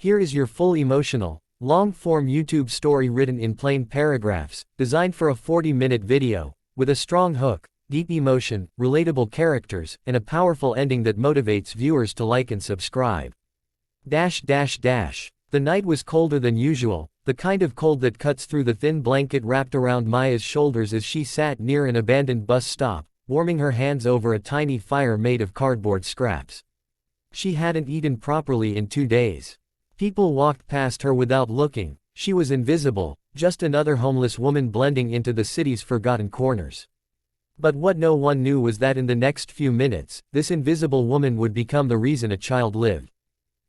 Here is your full emotional, long-form YouTube story written in plain paragraphs, designed for a 40-minute video, with a strong hook, deep emotion, relatable characters, and a powerful ending that motivates viewers to like and subscribe. The night was colder than usual, the kind of cold that cuts through the thin blanket wrapped around Maya's shoulders as she sat near an abandoned bus stop, warming her hands over a tiny fire made of cardboard scraps. She hadn't eaten properly in 2 days. People walked past her without looking. She was invisible, just another homeless woman blending into the city's forgotten corners. But what no one knew was that in the next few minutes, this invisible woman would become the reason a child lived.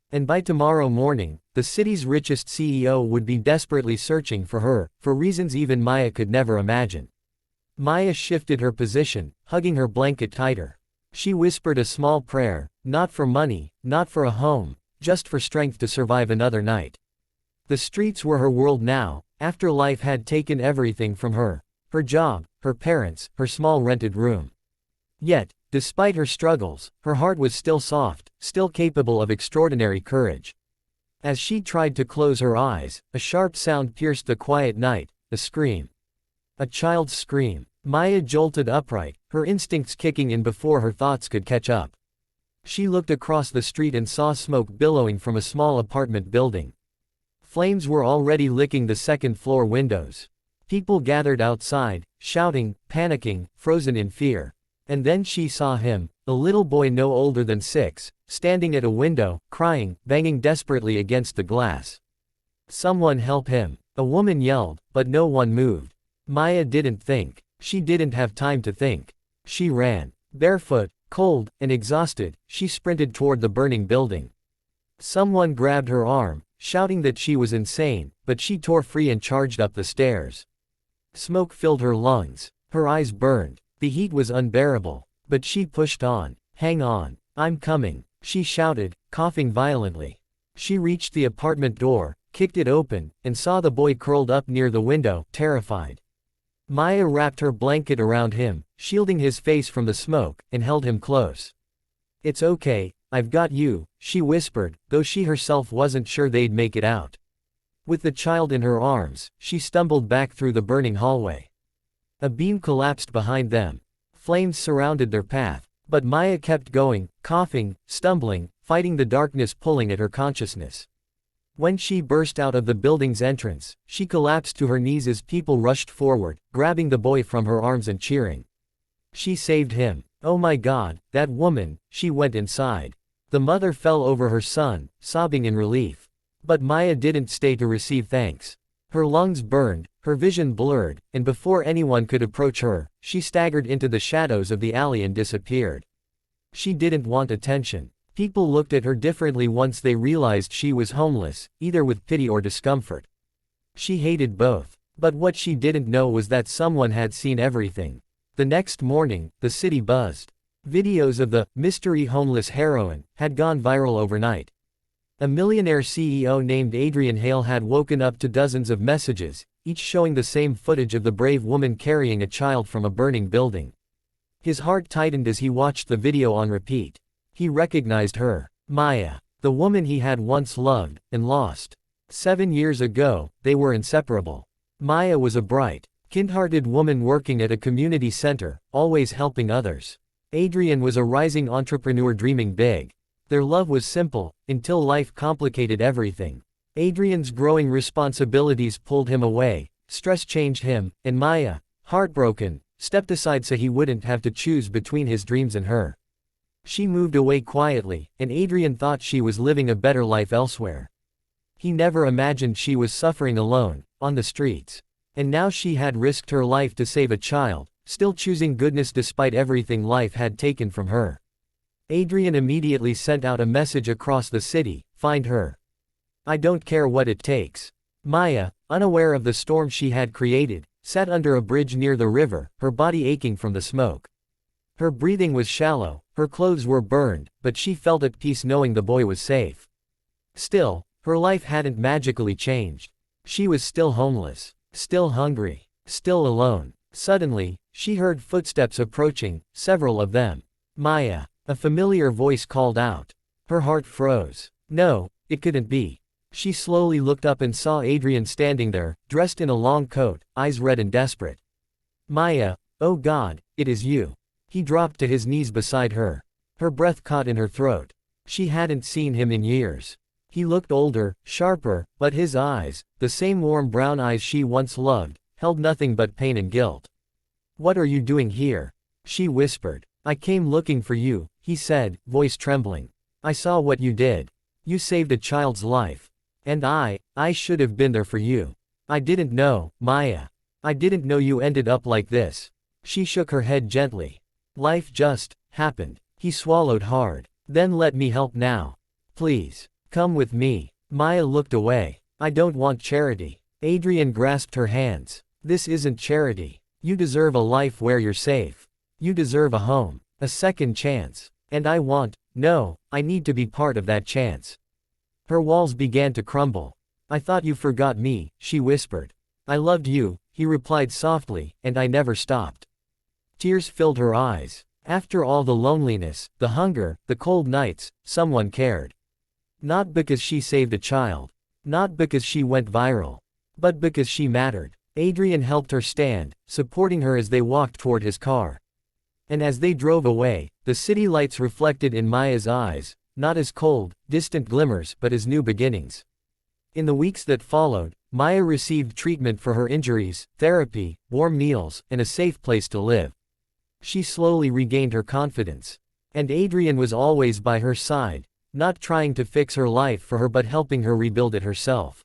And by tomorrow morning, the city's richest CEO would be desperately searching for her, for reasons even Maya could never imagine. Maya shifted her position, hugging her blanket tighter. She whispered a small prayer, not for money, not for a home, just for strength to survive another night. The streets were her world now, after life had taken everything from her: her job, her parents, her small rented room. Yet, despite her struggles, her heart was still soft, still capable of extraordinary courage. As she tried to close her eyes, a sharp sound pierced the quiet night, a scream. A child's scream. Maya jolted upright, her instincts kicking in before her thoughts could catch up. She looked across the street and saw smoke billowing from a small apartment building. Flames were already licking the second-floor windows. People gathered outside, shouting, panicking, frozen in fear. And then she saw him, a little boy no older than 6, standing at a window, crying, banging desperately against the glass. "Someone help him!" a woman yelled, but no one moved. Maya didn't think. She didn't have time to think. She ran. Barefoot, cold, and exhausted, she sprinted toward the burning building. Someone grabbed her arm, shouting that she was insane, but she tore free and charged up the stairs. Smoke filled her lungs. Her eyes burned. The heat was unbearable. But she pushed on. "Hang on. I'm coming," she shouted, coughing violently. She reached the apartment door, kicked it open, and saw the boy curled up near the window, terrified. Maya wrapped her blanket around him, shielding his face from the smoke, and held him close. "It's okay, I've got you," she whispered, though she herself wasn't sure they'd make it out. With the child in her arms, she stumbled back through the burning hallway. A beam collapsed behind them. Flames surrounded their path, but Maya kept going, coughing, stumbling, fighting the darkness pulling at her consciousness. When she burst out of the building's entrance, she collapsed to her knees as people rushed forward, grabbing the boy from her arms and cheering. She saved him. Oh my God, that woman! She went inside. The mother fell over her son, sobbing in relief. But Maya didn't stay to receive thanks. Her lungs burned, her vision blurred, and before anyone could approach her, she staggered into the shadows of the alley and disappeared. She didn't want attention. People looked at her differently once they realized she was homeless, either with pity or discomfort. She hated both. But what she didn't know was that someone had seen everything. The next morning, the city buzzed. Videos of the mystery homeless heroine had gone viral overnight. A Millionaire CEO named Adrian Hale had woken up to dozens of messages, each showing the same footage of the brave woman carrying a child from a burning building. His heart tightened as he watched the video on repeat. He recognized her. Maya. The woman he had once loved, and lost. 7 years ago, they were inseparable. Maya was a bright, kind-hearted woman working at a community center, always helping others. Adrian was a rising entrepreneur dreaming big. Their love was simple, until life complicated everything. Adrian's growing responsibilities pulled him away, stress changed him, and Maya, heartbroken, stepped aside so he wouldn't have to choose between his dreams and her. She moved away quietly, and Adrian thought she was living a better life elsewhere. He never imagined she was suffering alone, on the streets. And now she had risked her life to save a child, still choosing goodness despite everything life had taken from her. Adrian immediately sent out a message across the city: "Find her. I don't care what it takes." Maya, unaware of the storm she had created, sat under a bridge near the river, her body aching from the smoke. Her breathing was shallow, her clothes were burned, but she felt at peace knowing the boy was safe. Still, her life hadn't magically changed. She was still homeless, still hungry, still alone. Suddenly, she heard footsteps approaching, several of them. "Maya," a familiar voice called out. Her heart froze. No, it couldn't be. She slowly looked up and saw Adrian standing there, dressed in a long coat, eyes red and desperate. Maya, oh God, it is you. He dropped to his knees beside her. Her breath caught in her throat. She hadn't seen him in years. He looked older, sharper, but his eyes, the same warm brown eyes she once loved, held nothing but pain and guilt. What are you doing here? She whispered. I came looking for you, he said, voice trembling. I saw what you did. You saved a child's life. And I should have been there for you. I didn't know, Maya. I didn't know you ended up like this. She shook her head gently. Life just happened. He swallowed hard. Then let me help now. Please, come with me. Maya looked away. I don't want charity. Adrian grasped her hands. This isn't charity. You deserve a life where you're safe. You deserve a home, a second chance. And I need to be part of that chance. Her walls began to crumble. I thought you forgot me, she whispered. I loved you, he replied softly, and I never stopped. Tears filled her eyes. After all the loneliness, the hunger, the cold nights, someone cared. Not because she saved a child. Not because she went viral. But because she mattered. Adrian helped her stand, supporting her as they walked toward his car. And as they drove away, the city lights reflected in Maya's eyes, not as cold, distant glimmers but as new beginnings. In the weeks that followed, Maya received treatment for her injuries, therapy, warm meals, and a safe place to live. She slowly regained her confidence. And Adrian was always by her side, not trying to fix her life for her but helping her rebuild it herself.